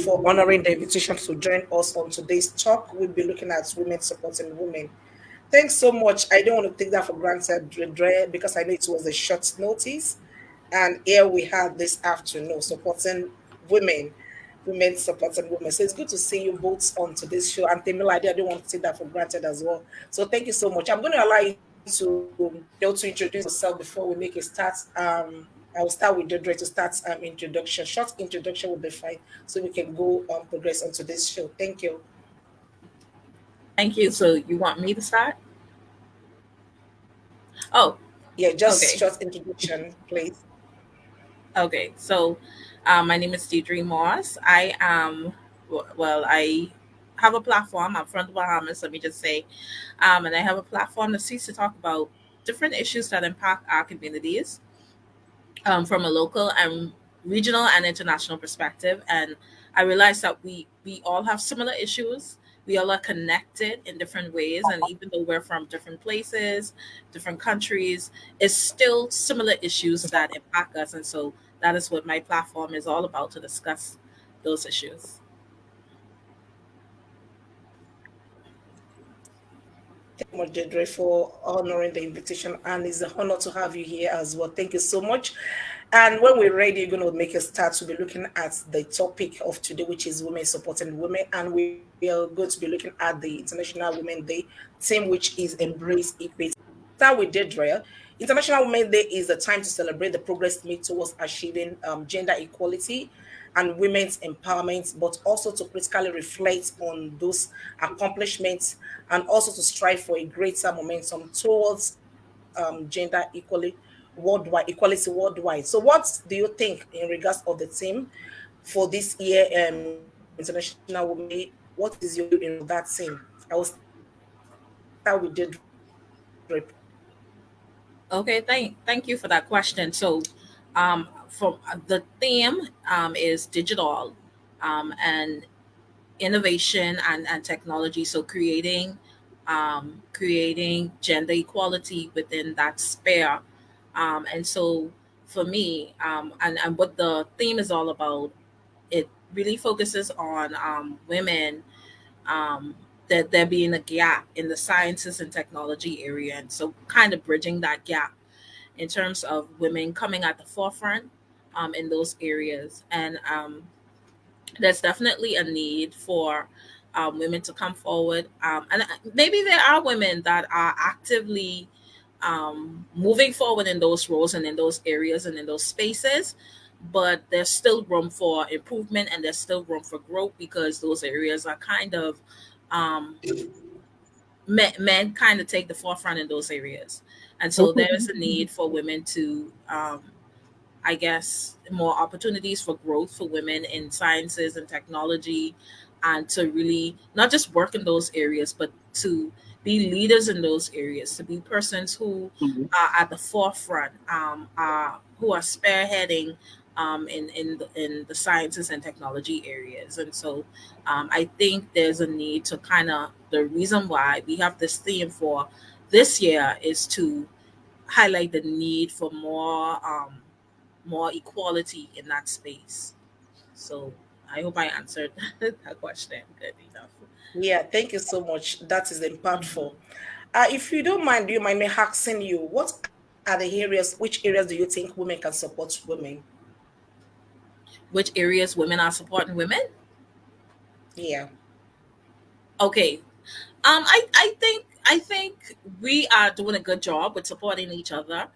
for honoring the invitation to join us on today's talk. We'll be looking at women supporting women. Thanks so much. I don't want to take that for granted, Dre, because I know it was a short notice. And here we have this afternoon supporting women, women supporting women. So it's good to see you both on today's show. And Temila, I don't want to take that for granted as well. So thank you so much. I'm going to allow you to introduce yourself before we make a start. I will start with Dre to start introduction. Short introduction will be fine, so we can go progress on today's show. Thank you. Thank you. So you want me to start? Oh, Yeah, just okay. short introduction, please. Okay. So my name is Deidre Moss. I am, well, I have a platform. I'm from the Bahamas, let me just say. And I have a platform that seeks to talk about different issues that impact our communities from a local and regional and international perspective. And I realized that we all have similar issues. We all are connected in different ways, and even though we're from different places, different countries, it's still similar issues that impact us. And so that is what my platform is all about, to discuss those issues. Thank you so much, Deirdre, for honoring the invitation. And it's an honor to have you here as well. Thank you so much. And when we're ready, you're going to make a start. We'll be looking at the topic of today, which is women supporting women. And we are going to be looking at the International Women Day theme, which is Embrace Equity. Start with Deirdre. International Women's Day is a time to celebrate the progress made towards achieving gender equality and women's empowerment, but also to critically reflect on those accomplishments and also to strive for a greater momentum towards gender equality worldwide. So, what do you think in regards of the theme for this year, International Women Day? What is your view in that theme? I will start with Deirdre. Okay, thank you for that question. So, from the theme is digital, and innovation and technology. So creating gender equality within that sphere. And so for me, and what the theme is all about, it really focuses on women, um, that there being a gap in the sciences and technology area. And so kind of bridging that gap in terms of women coming at the forefront in those areas. And there's definitely a need for women to come forward. And maybe there are women that are actively moving forward in those roles and in those areas and in those spaces. But there's still room for improvement, and there's still room for growth, because those areas are kind of um, men kind of take the forefront in those areas. And so there is a need for women to I guess, more opportunities for growth for women in sciences and technology, and to really not just work in those areas, but to be leaders in those areas, to be persons who are at the forefront, who are spearheading in the sciences and technology areas. And so I think there's a need to kind of, the reason why we have this theme for this year is to highlight the need for more equality in that space. So I hope I answered that question good enough. Yeah, thank you so much. That is Mhm. impactful. If you don't mind, do you mind me asking you, what are the areas, which areas do you think women can support women? Which areas women are supporting women? Yeah. Okay. I think we are doing a good job with supporting each other.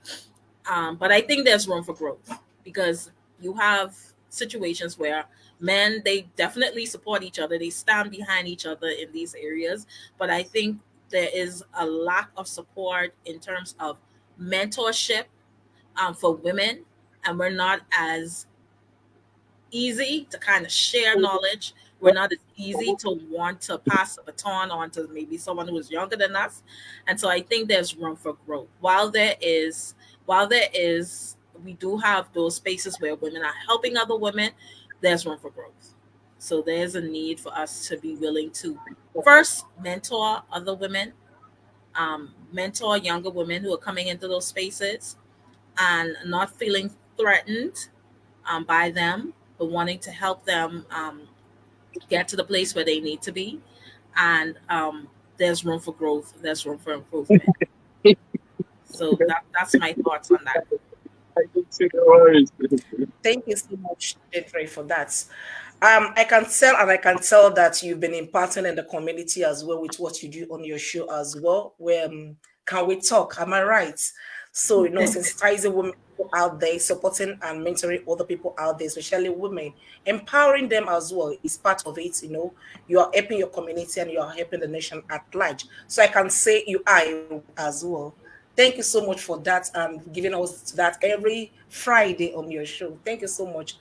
But I think there's room for growth, because you have situations where men, they definitely support each other, they stand behind each other in these areas. But I think there is a lack of support in terms of mentorship for women, and we're not as easy to kind of share knowledge. We're not as easy to want to pass the baton on to maybe someone who is younger than us. And so I think there's room for growth. While there is we do have those spaces where women are helping other women, there's room for growth. So there's a need for us to be willing to first mentor other women, mentor younger women who are coming into those spaces, and not feeling threatened by them, but wanting to help them get to the place where they need to be, and there's room for growth. There's room for improvement. So that's my thoughts on that. I can see the worries. Thank you so much, Deidre, for that. I can tell, and I can tell that you've been imparting in the community as well with what you do on your show as well. Where can we talk? Am I right? So sensitizing women out there, supporting and mentoring other people out there, especially women, empowering them as well is part of it. You are helping your community and you are helping the nation at large. So I can say you are as well. Thank you so much for that and giving us that every Friday on your show. Thank you so much.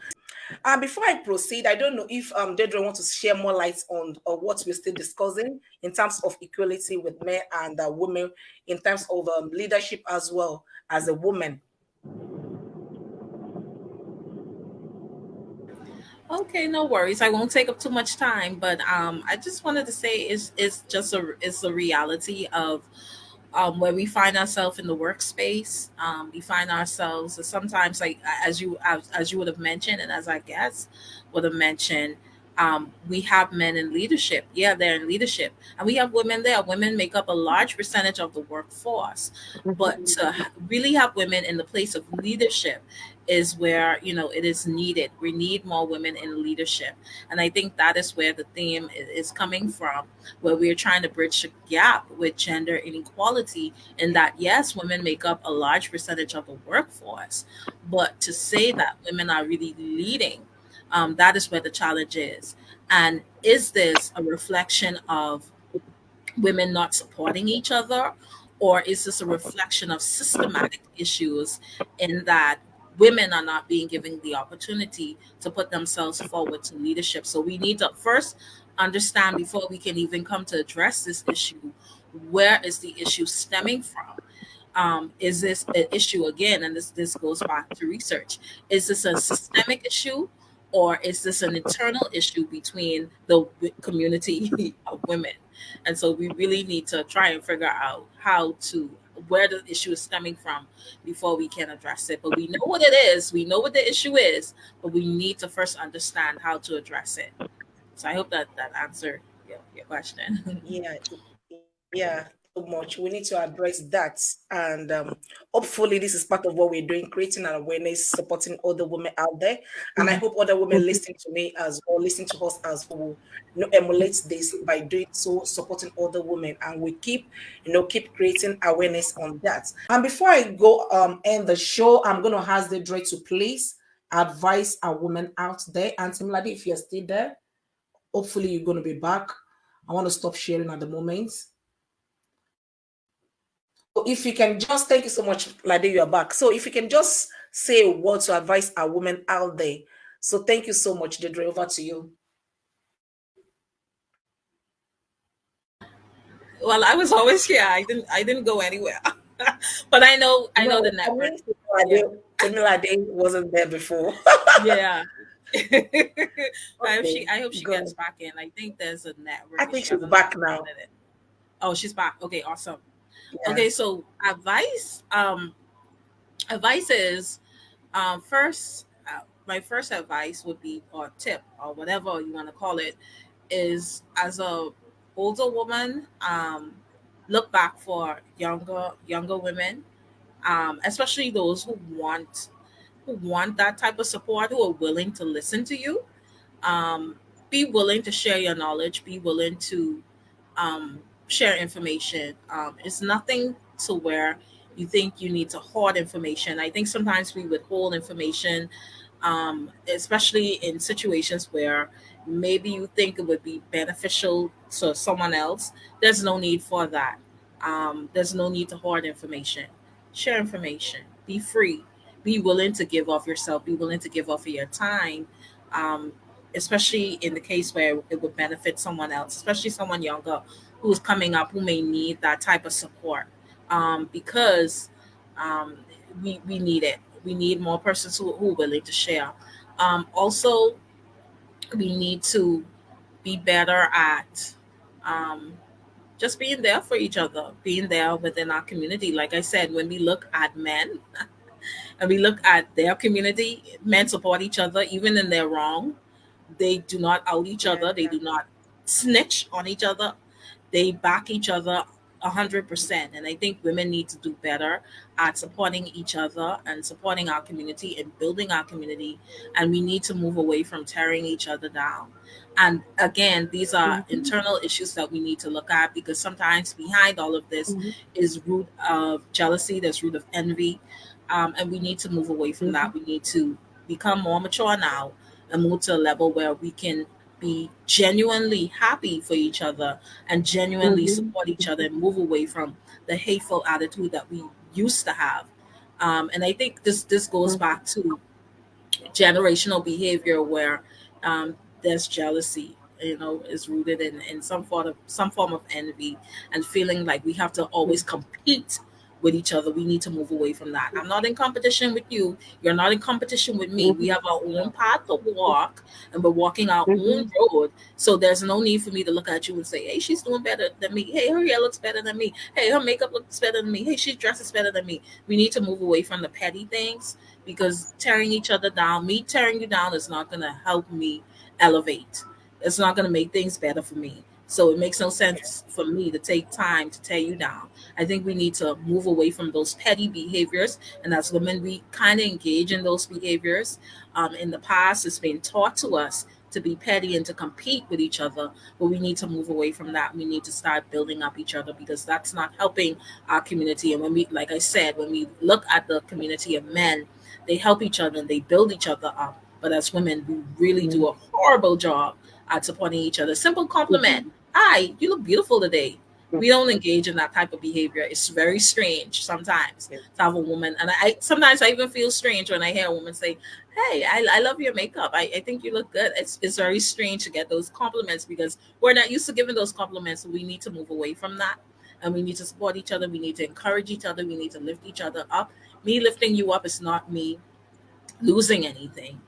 Before I proceed, I don't know if Deidre wants to share more light on what we're still discussing in terms of equality with men and women, in terms of leadership as well as a woman. Okay, no worries. I won't take up too much time, but I just wanted to say it's a reality of where we find ourselves in the workspace. We find ourselves sometimes, like as you would have mentioned, and as I guess would have mentioned, we have men in leadership. Yeah, they're in leadership, and we have women there. Women make up a large percentage of the workforce, but to really have women in the place of leadership is where it is needed. We need more women in leadership, and I think that is where the theme is coming from, where we're trying to bridge the gap with gender inequality. In that, yes, women make up a large percentage of the workforce, but to say that women are really leading, that is where the challenge is. And is this a reflection of women not supporting each other, or is this a reflection of systematic issues in that women are not being given the opportunity to put themselves forward to leadership? So we need to first understand, before we can even come to address this issue, where is the issue stemming from? Is this an issue again? And this goes back to research. Is this a systemic issue, or is this an internal issue between the community of women? And so we really need to try and figure out where the issue is stemming from before we can address it. But we know what it is. We know what the issue is, but we need to first understand how to address it. So I hope that answered your question. Yeah, yeah, so much. We need to address that. And hopefully, this is part of what we're doing, creating an awareness, supporting other women out there. And I hope other women listening to me as well, listening to us as well, emulate this by doing so, supporting other women. And we keep creating awareness on that. And before I go end the show, I'm going to ask the Dre to please advise a woman out there. And Timladi, if you're still there, hopefully you're going to be back. I want to stop sharing at the moment. So if you can just, thank you so much, Lade, you are back. So if you can just say a word to advise a woman out there. So thank you so much, Deidre. Over to you. Well, I was always here. I didn't go anywhere. But I know the network. Lade wasn't there before. Yeah. Okay, I hope she go gets ahead. back in. I think there's a network I think issue. I she's don't know back what's now. happening. Oh, she's back. Okay, awesome. Yeah. Okay, so advice is first my first advice would be, or tip, or whatever you want to call it, is as a older woman, look back for younger women, especially those who want that type of support, who are willing to listen to you. um, be willing to share your knowledge, be willing to um, share information. It's nothing to where you think you need to hoard information. I think sometimes we withhold information, especially in situations where maybe you think it would be beneficial to someone else. There's no need for that. There's no need to hoard information. Share information. Be free. Be willing to give off yourself. Be willing to give off of your time, um, especially in the case where it would benefit someone else, especially someone younger who's coming up who may need that type of support, because um, we need it. We need more persons who are willing to share. Also, we need to be better at um, just being there for each other, being there within our community. Like I said, when we look at men and we look at their community, men support each other even in their wrong. They do not out each other. They Yeah. do not snitch on each other. They back each other 100%. And I think women need to do better at supporting each other and supporting our community and building our community. And we need to move away from tearing each other down. And again, these are Mhm. internal issues that we need to look at, because sometimes behind all of this Mhm. is root of jealousy, there's root of envy. And we need to move away from Mhm. that. We need to become more mature now and move to a level where we can be genuinely happy for each other and genuinely Mhm. support each other and move away from the hateful attitude that we used to have. And I think this goes Mhm. back to generational behavior where there's jealousy, is rooted in some form of envy and feeling like we have to always compete with each other. We need to move away from that. I'm not in competition with you, you're not in competition with me. We Mhm. have our own path to walk, and we're walking our own Mhm. road. So there's no need for me to look at you and say, hey, she's doing better than me, hey, her hair looks better than me, hey, her makeup looks better than me, hey, she dresses better than me. We need to move away from the petty things, because tearing each other down, me tearing you down, is not going to help me elevate. It's not going to make things better for me. So it makes no sense for me to take time to tear you down. I think we need to move away from those petty behaviors. And as women, we kind of engage in those behaviors. In the past, it's been taught to us to be petty and to compete with each other, but we need to move away from that. We need to start building up each other, because that's not helping our community. And when we, like I said, when we look at the community of men, they help each other and they build each other up. But as women, we really do a horrible job at supporting each other. Simple compliment. Mhm. Hi, you look beautiful today. Mhm. We don't engage in that type of behavior. It's very strange sometimes Yeah. to have a woman. And I sometimes I even feel strange when I hear a woman say, hey, I love your makeup. I think you look good. It's very strange to get those compliments, because we're not used to giving those compliments. So we need to move away from that. And we need to support each other. We need to encourage each other. We need to lift each other up. Me lifting you up is not me losing anything.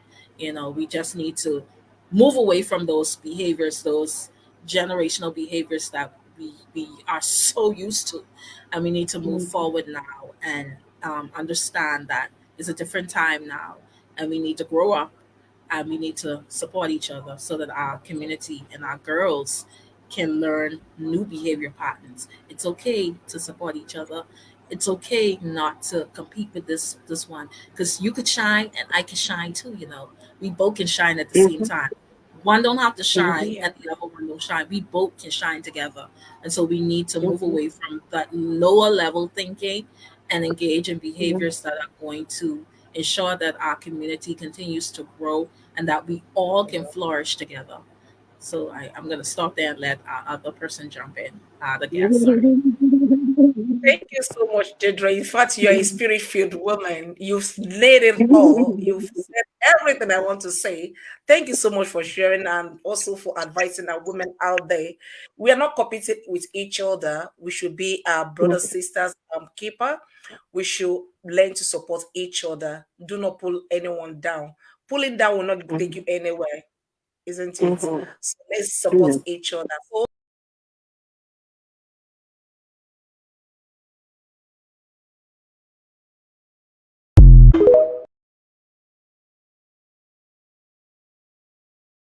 We just need to move away from those behaviors, those generational behaviors that we are so used to. And we need to move Mhm. forward now and understand that it's a different time now. And we need to grow up, and we need to support each other so that our community and our girls can learn new behavior patterns. It's okay to support each other. It's okay not to compete with this one, because you could shine and I can shine too. We both can shine at the same Mhm. time. One don't have to shine Mhm. Yeah. and the other one don't shine. We both can shine together. And so we need to move Mhm. away from that lower level thinking and engage in Mhm. behaviors that are going to ensure that our community continues to grow and that we all can flourish together. So I'm going to stop there and let our other person jump in. The guest, sorry. Thank you so much, Dedra. In fact, you're a spirit-filled woman. You've laid it all. You've said everything I want to say. Thank you so much for sharing and also for advising our women out there. We are not competing with each other. We should be our brothers, sisters, keeper. We should learn to support each other. Do not pull anyone down. Pulling down will not take you Mhm. anywhere, isn't it? Mhm. So let's support Mhm. each other. So